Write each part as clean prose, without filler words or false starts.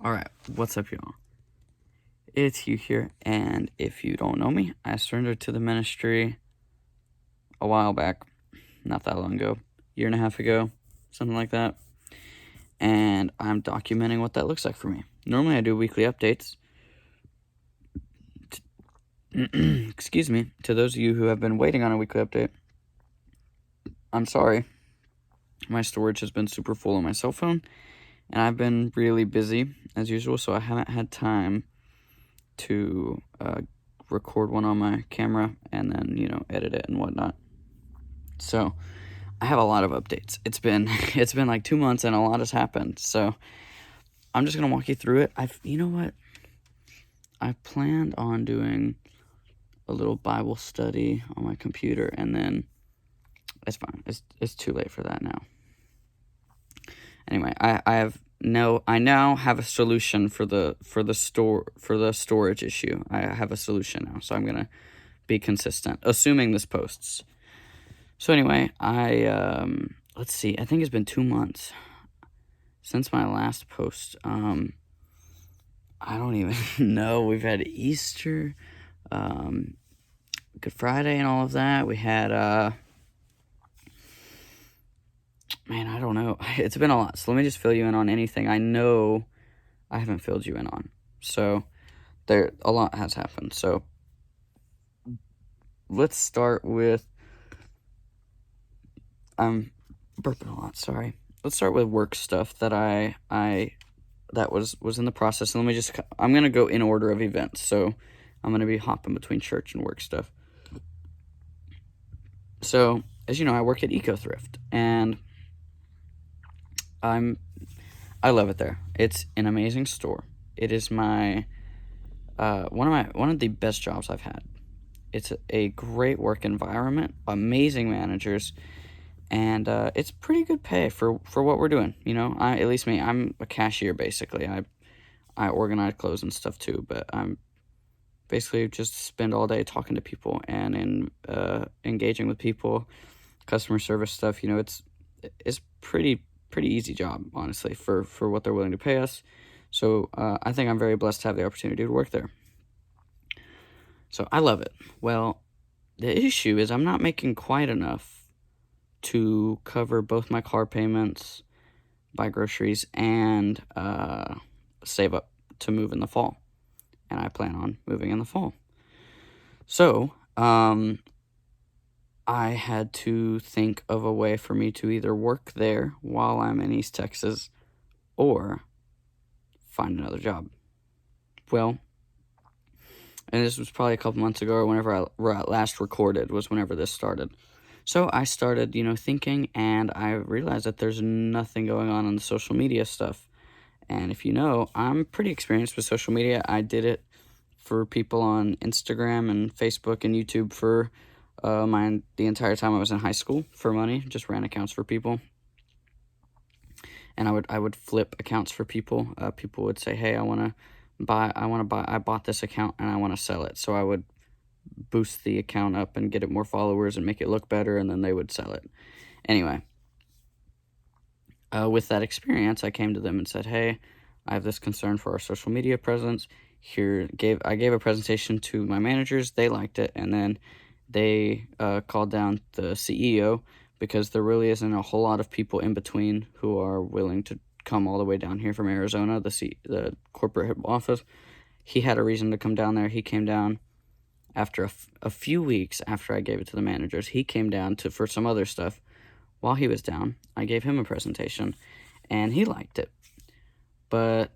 Alright, what's up, y'all? It's Hugh here, and if you don't know me, I surrendered to the ministry a while back, not that long ago, year and a half ago, something like that, and I'm documenting what that looks like for me. Normally I do weekly updates. Excuse me, to those of you who have been waiting on a weekly update, I'm sorry. My storage has been super full on my cell phone, and I've been really busy, as usual, so I haven't had time to record one on my camera and then, edit it and whatnot. So I have a lot of updates. It's been like 2 months and a lot has happened. So I'm just gonna walk you through it. You know what? I planned on doing a little Bible study on my computer, and then it's fine. It's too late for that now. Anyway, I now have a solution for the storage issue. I have a solution now, so I'm gonna be consistent, assuming this posts. So anyway, let's see. I think it's been 2 months since my last post. I don't even know. We've had Easter, Good Friday, and all of that. We had man, I don't know. It's been a lot. So let me just fill you in on anything I know I haven't filled you in on. So a lot has happened. So let's start with I'm burping a lot, sorry. Let's start with work stuff that that was in the process. And I'm going to go in order of events. So I'm going to be hopping between church and work stuff. So, as you know, I work at Eco Thrift, and I love it there. It's an amazing store. It is my one of the best jobs I've had. It's a great work environment, amazing managers, and it's pretty good pay for what we're doing. At least me. I'm a cashier basically. I organize clothes and stuff too, but I'm basically just spend all day talking to people and engaging with people, customer service stuff. It's pretty easy job, honestly, for what they're willing to pay us. So I think I'm very blessed to have the opportunity to work there. So I love it. Well, the issue is I'm not making quite enough to cover both my car payments, buy groceries, and save up to move in the fall. And I plan on moving in the fall. So, I had to think of a way for me to either work there while I'm in East Texas or find another job. Well, and this was probably a couple months ago, or whenever I last recorded was whenever this started. So I started, thinking, and I realized that there's nothing going on the social media stuff. And if you know, I'm pretty experienced with social media. I did it for people on Instagram and Facebook and YouTube for the entire time I was in high school for money. Just ran accounts for people, and I would flip accounts for people. People would say, "Hey, I bought this account and I want to sell it." So I would boost the account up and get it more followers and make it look better, and then they would sell it. Anyway, with that experience, I came to them and said, "Hey, I have this concern for our social media presence." I gave a presentation to my managers. They liked it, and then they called down the CEO, because there really isn't a whole lot of people in between who are willing to come all the way down here from Arizona, the corporate office. He had a reason to come down there. He came down after a few weeks after I gave it to the managers. He came down for some other stuff. While he was down, I gave him a presentation, and he liked it. But,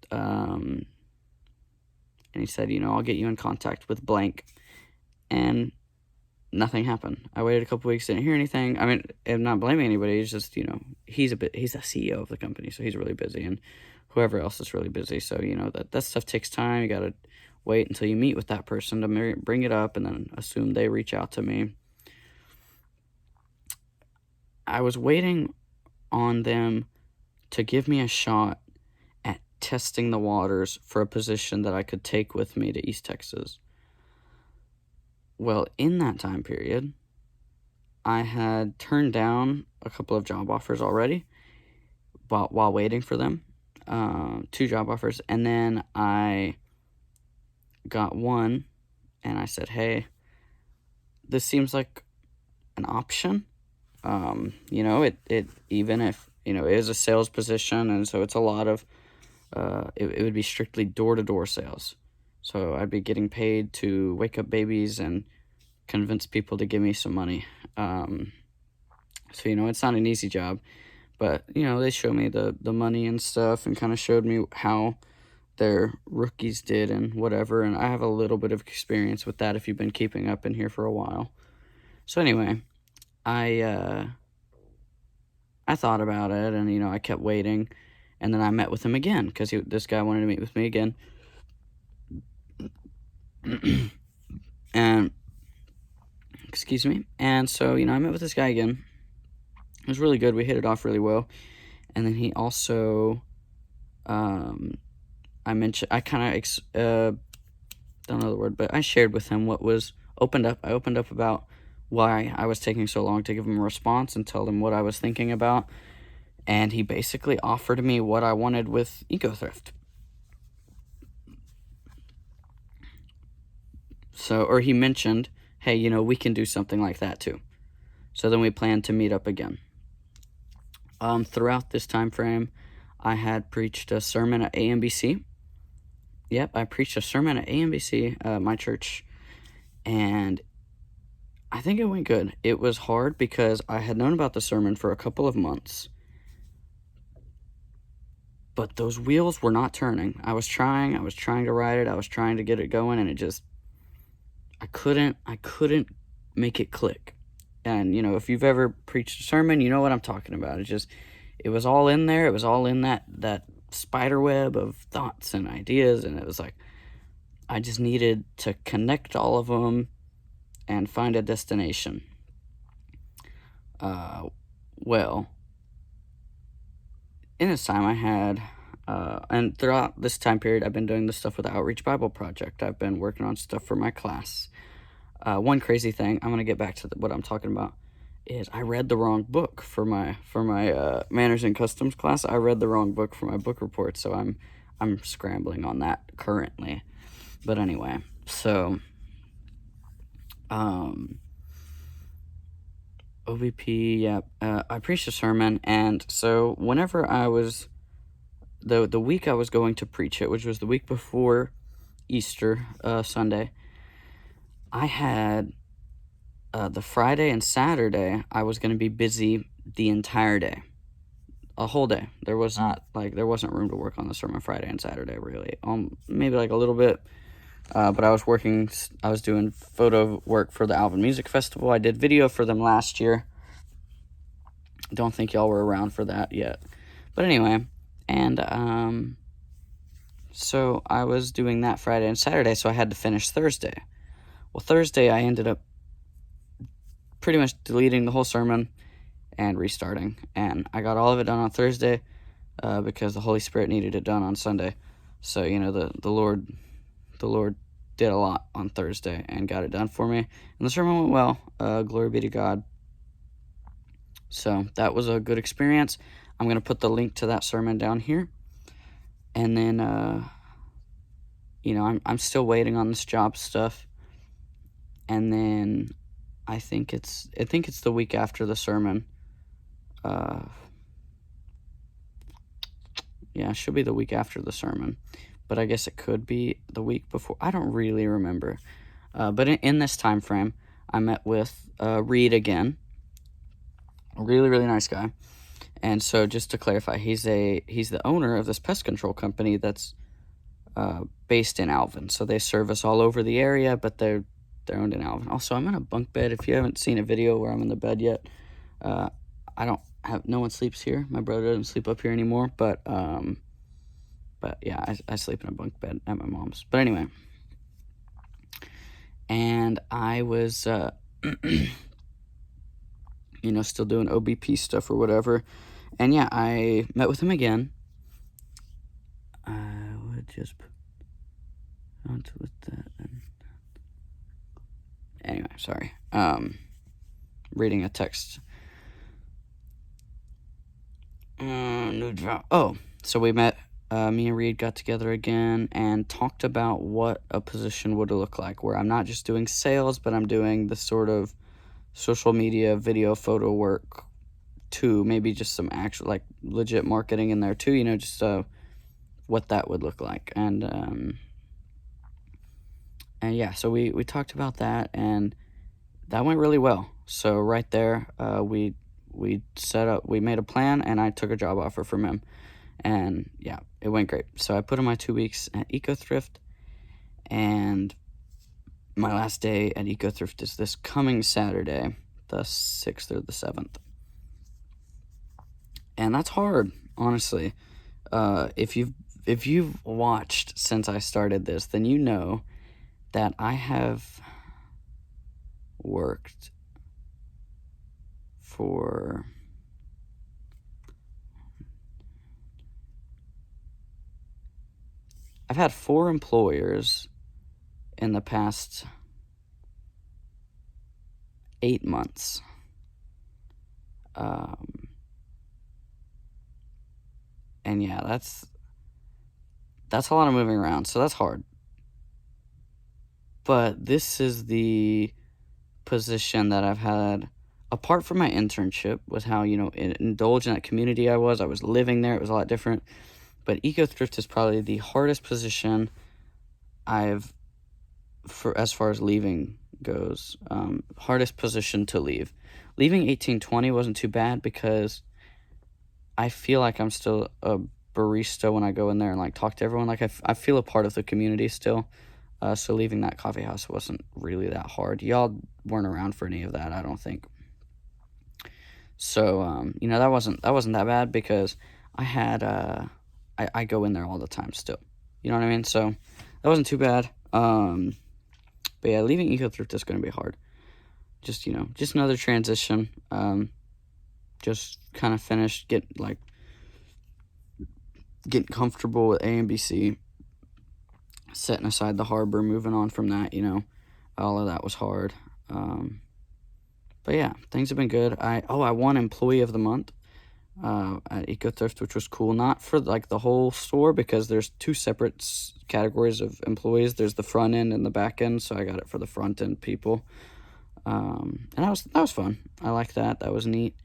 and he said, I'll get you in contact with blank. And nothing happened. I waited a couple weeks, didn't hear anything. I mean, I'm not blaming anybody. It's just, he's the CEO of the company, so he's really busy, and whoever else is really busy. So, that stuff takes time. You got to wait until you meet with that person to bring it up, and then assume they reach out to me. I was waiting on them to give me a shot at testing the waters for a position that I could take with me to East Texas. Well, in that time period, I had turned down a couple of job offers already, but while waiting for them. 2 job offers, and then I got one, and I said, hey, this seems like an option. It even if, it is a sales position, and so it's a lot of, it would be strictly door-to-door sales. So I'd be getting paid to wake up babies and convince people to give me some money. So, it's not an easy job, but, they showed me the money and stuff and kind of showed me how their rookies did and whatever, and I have a little bit of experience with that if you've been keeping up in here for a while. So anyway, I thought about it, and, I kept waiting, and then I met with him again, because this guy wanted to meet with me again. And, excuse me, and so, I met with this guy again. It was really good. We hit it off really well. And then he also, I kind of, don't know the word, but I shared with him what was opened up. I opened up about why I was taking so long to give him a response and tell him what I was thinking about. And he basically offered me what I wanted with EcoThrift. So, or he mentioned, hey, we can do something like that too. So then we planned to meet up again. Throughout this time frame, I had preached a sermon at AMBC. Yep, I preached a sermon at AMBC, my church, and I think it went good. It was hard because I had known about the sermon for a couple of months, but those wheels were not turning. I was trying to write it, I was trying to get it going, and it just, I couldn't make it click. And, if you've ever preached a sermon, you know what I'm talking about. It was all in there. It was all in that spider web of thoughts and ideas. And it was like, I just needed to connect all of them and find a destination. Well, in this time I had, and throughout this time period, I've been doing this stuff with the Outreach Bible Project. I've been working on stuff for my class. One crazy thing, I'm going to get back to what I'm talking about, is I read the wrong book for my Manners and Customs class. I read the wrong book for my book report, so I'm scrambling on that currently. But anyway, so OVP, yeah, I preached a sermon, and so whenever I was, the week I was going to preach it, which was the week before Easter Sunday, I had the Friday and Saturday, I was going to be busy the entire day, a whole day. There wasn't room to work on the sermon Friday and Saturday, really. Maybe like a little bit, but I was doing photo work for the Alvin Music Festival. I did video for them last year. Don't think y'all were around for that yet. But anyway, and so I was doing that Friday and Saturday, so I had to finish Thursday. Well, Thursday I ended up pretty much deleting the whole sermon and restarting, and I got all of it done on Thursday because the Holy Spirit needed it done on Sunday. So the Lord did a lot on Thursday and got it done for me, and the sermon went well. Glory be to God. So that was a good experience. I'm gonna put the link to that sermon down here, and then I'm still waiting on this job stuff. And then I think it's the week after the sermon. Yeah, it should be the week after the sermon, but I guess it could be the week before. I don't really remember. But in this time frame, I met with Reed again. A really, really nice guy. And so just to clarify, he's the owner of this pest control company that's based in Alvin. So they service all over the area, but they're owned in Alvin. Also, I'm in a bunk bed. If you haven't seen a video where I'm in the bed yet, no one sleeps here. My brother doesn't sleep up here anymore, but yeah, I sleep in a bunk bed at my mom's. But anyway, and I was, still doing OBP stuff or whatever. And yeah, I met with him again. I would just put onto with that. Anyway, sorry. Reading a text. New drop. Oh, so we met me and Reed got together again and talked about what a position would look like, where I'm not just doing sales, but I'm doing the sort of social media, video, photo work too. Maybe just some actual, like, legit marketing in there too, you know, just what that would look like. And yeah, so we talked about that, and that went really well. So right there, we made a plan, and I took a job offer from him. And yeah, it went great. So I put in my 2 weeks at EcoThrift, and my last day at EcoThrift is this coming Saturday, the 6th or the 7th. And that's hard, honestly. If you've watched since I started this, then you know that I have worked for I've had 4 employers in the past 8 months. And yeah, that's a lot of moving around, so that's hard. But this is the position that I've had, apart from my internship, with how, you know, indulged in that community I was living there, it was a lot different. But EcoThrift is probably the hardest position for as far as leaving goes. Hardest position to leave. Leaving 1820 wasn't too bad because I feel like I'm still a barista when I go in there and, like, talk to everyone. Like, I feel a part of the community still. So leaving that coffee house wasn't really that hard. Y'all weren't around for any of that, I don't think. So, you know, that wasn't that bad because I had, I go in there all the time still. You know what I mean? So that wasn't too bad. But yeah, leaving EcoThrift is going to be hard. Just, you know, just another transition. Just kind of finished, getting comfortable with A and BC, setting aside the harbor, moving on from that, you know. All of that was hard. But yeah, things have been good. I won Employee of the Month at EcoThrift, which was cool. Not for, like, the whole store, because there's 2 separate categories of employees. There's the front end and the back end, so I got it for the front end people. And that was fun. I like that. That was neat.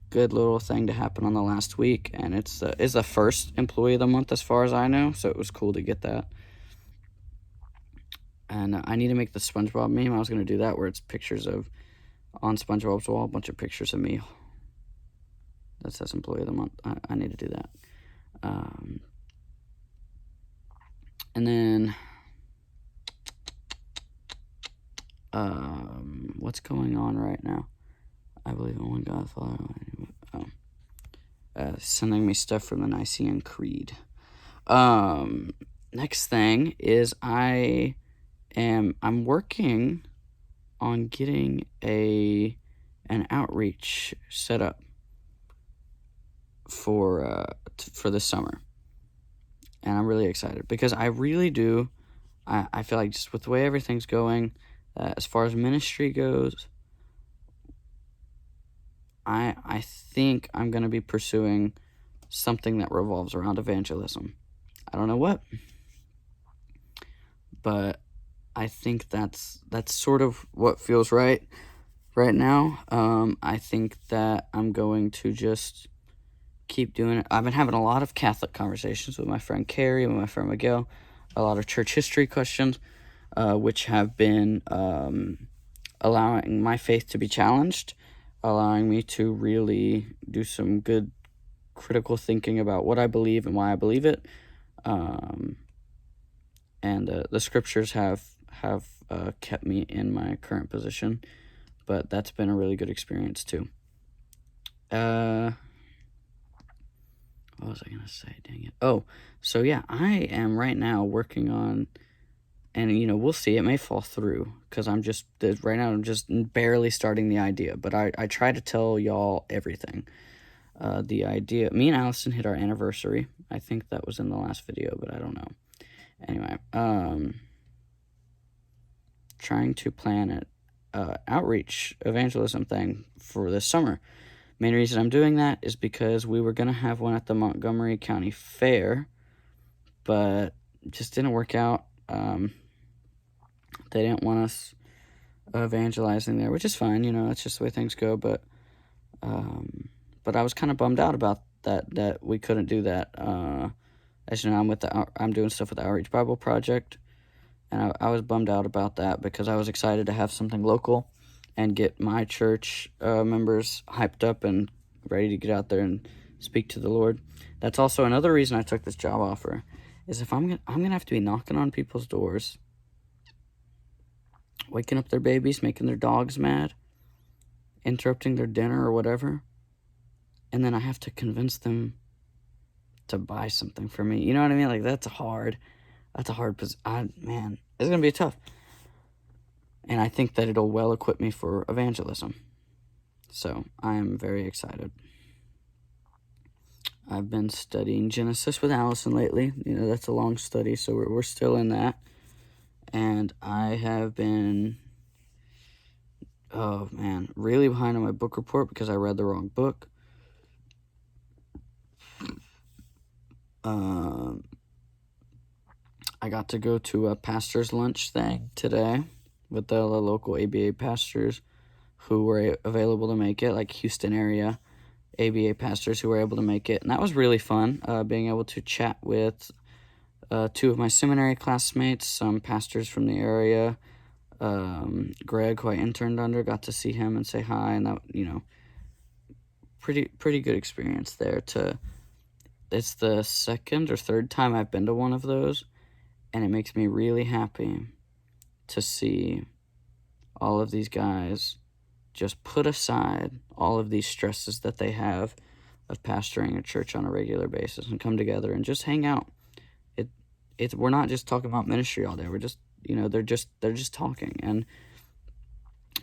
Good little thing to happen on the last week, and it's the first Employee of the Month as far as I know, so it was cool to get that. And I need to make the SpongeBob meme. I was going to do that, where it's pictures of, on SpongeBob's wall, a bunch of pictures of me that says Employee of the Month. I need to do that. And then, what's going on right now? I believe in one God, Father. Sending me stuff from the Nicene Creed. Next thing is I'm working on getting an outreach set up for this summer, and I'm really excited because I really do. I feel like, just with the way everything's going, as far as ministry goes, I think I'm going to be pursuing something that revolves around evangelism. I don't know what, but I think that's sort of what feels right now. I think that I'm going to just keep doing it. I've been having a lot of Catholic conversations with my friend Carrie, with my friend Miguel, a lot of church history questions, which have been allowing my faith to be challenged, allowing me to really do some good critical thinking about what I believe and why I believe it. And the scriptures have kept me in my current position, but that's been a really good experience too. What was I gonna say? Dang it. Oh, so yeah, I am right now working on, and, you know, we'll see, it may fall through, because right now I'm just barely starting the idea, but I try to tell y'all everything. The idea, me and Allison hit our anniversary. I think that was in the last video, but I don't know. Anyway, trying to plan an outreach evangelism thing for this summer, Main reason I'm doing that is because we were going to have one at the Montgomery County Fair, but it just didn't work out. They didn't want us evangelizing there, which is fine, that's just the way things go, but I was kind of bummed out about that we couldn't do that. As you know, I'm doing stuff with the Outreach Bible Project, and I was bummed out about that because I was excited to have something local and get my church members hyped up and ready to get out there and speak to the Lord. That's also another reason I took this job offer, is if I'm gonna have to be knocking on people's doors, waking up their babies, making their dogs mad, interrupting their dinner or whatever, and then I have to convince them to buy something for me. You know what I mean? Like, that's a hard man, it's gonna be tough. And I think that it'll well equip me for evangelism. So I am very excited. I've been studying Genesis with Allison lately. That's a long study, so we're still in that. And I have been, oh man, really behind on my book report because I read the wrong book. I got to go to a pastor's lunch thing today with the local ABA pastors who were available to make it, like Houston area ABA pastors who were able to make it. And that was really fun, being able to chat with two of my seminary classmates, some pastors from the area. Greg, who I interned under, got to see him and say hi, and that, pretty good experience there. It's the second or third time I've been to one of those, and it makes me really happy to see all of these guys just put aside all of these stresses that they have of pastoring a church on a regular basis and come together and just hang out. We're not just talking about ministry all day. We're just, they're just talking. And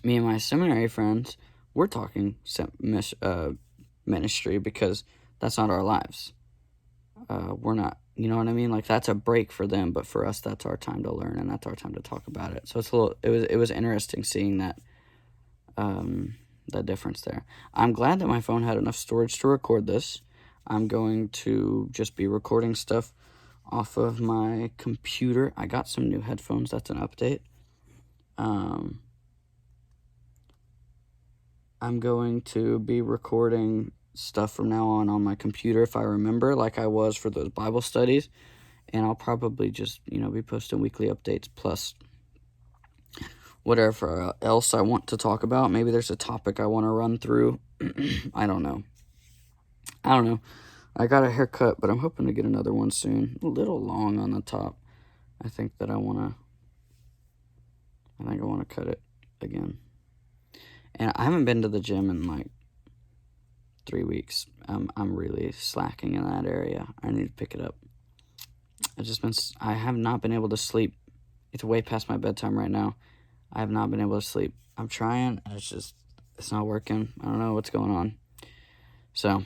me and my seminary friends, we're talking ministry because that's not our lives. We're not, you know what I mean? Like, that's a break for them, but for us, that's our time to learn and that's our time to talk about it. So it was interesting seeing that, that difference there. I'm glad that my phone had enough storage to record this. I'm going to just be recording stuff off of my computer. I got some new headphones. That's an update. I'm going to be recording stuff from now on my computer if I remember, like I was for those Bible studies. And I'll probably just, be posting weekly updates plus whatever else I want to talk about. Maybe there's a topic I want to run through. I don't know. I got a haircut, but I'm hoping to get another one soon. A little long on the top. I think I want to cut it again. And I haven't been to the gym in like 3 weeks. I'm really slacking in that area. I need to pick it up. I have not been able to sleep. It's way past my bedtime right now. I have not been able to sleep. I'm trying, and it's not working. I don't know what's going on. So,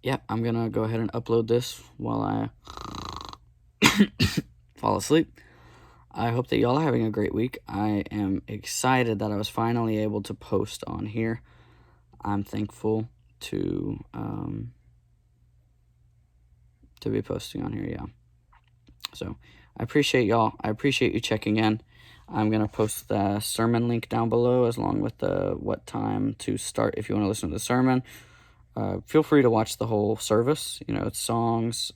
yeah, I'm going to go ahead and upload this while I fall asleep. I hope that y'all are having a great week. I am excited that I was finally able to post on here. I'm thankful to be posting on here, yeah. So, I appreciate y'all. I appreciate you checking in. I'm going to post the sermon link down below as long with what time to start if you want to listen to the sermon. Feel free to watch the whole service. It's songs,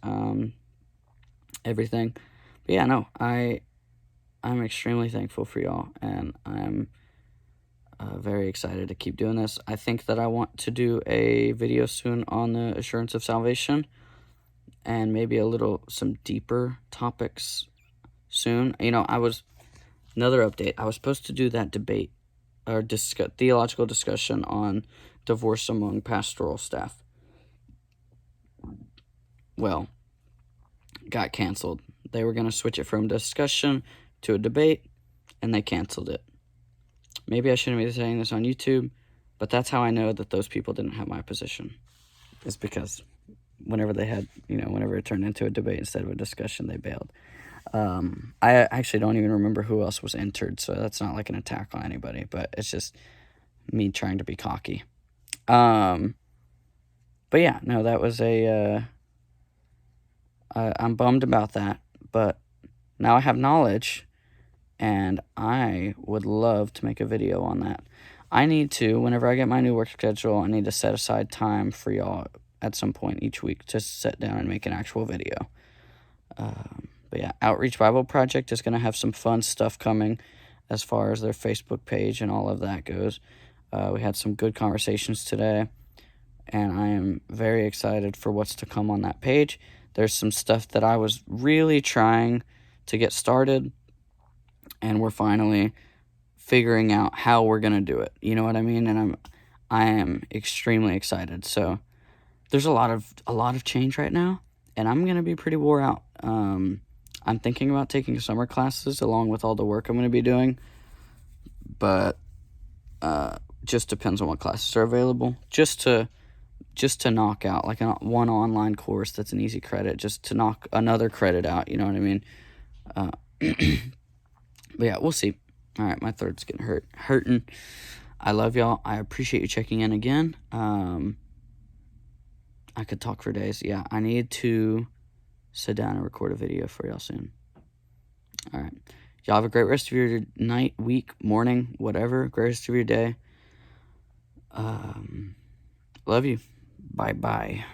everything. But yeah, no, I'm extremely thankful for y'all, and I'm very excited to keep doing this. I think that I want to do a video soon on the assurance of salvation, and maybe some deeper topics soon. Another update. I was supposed to do that debate or theological discussion on divorce among pastoral staff. Well, got canceled. They were going to switch it from discussion to a debate, and they canceled it. Maybe I shouldn't be saying this on YouTube, but that's how I know that those people didn't have my position. It's because whenever it turned into a debate instead of a discussion, they bailed. I actually don't even remember who else was entered, so that's not like an attack on anybody, but it's just me trying to be cocky. But yeah, no, that was I'm bummed about that, but now I have knowledge, and I would love to make a video on that. I need to, whenever I get my new work schedule, I need to set aside time for y'all at some point each week to sit down and make an actual video. But yeah, Outreach Bible Project is going to have some fun stuff coming as far as their Facebook page and all of that goes. We had some good conversations today, and I am very excited for what's to come on that page. There's some stuff that I was really trying to get started, and we're finally figuring out how we're going to do it. You know what I mean? And I am extremely excited. So there's a lot of change right now, and I'm going to be pretty wore out. I'm thinking about taking summer classes along with all the work I'm going to be doing, but just depends on what classes are available. Just to knock out like one online course that's an easy credit, just to knock another credit out. You know what I mean? But yeah, we'll see. All right, my throat's getting hurting. I love y'all. I appreciate you checking in again. I could talk for days. Yeah, I need to sit down and record a video for y'all soon. All right. Y'all have a great rest of your night, week, morning, whatever. Great rest of your day. Love you. Bye-bye.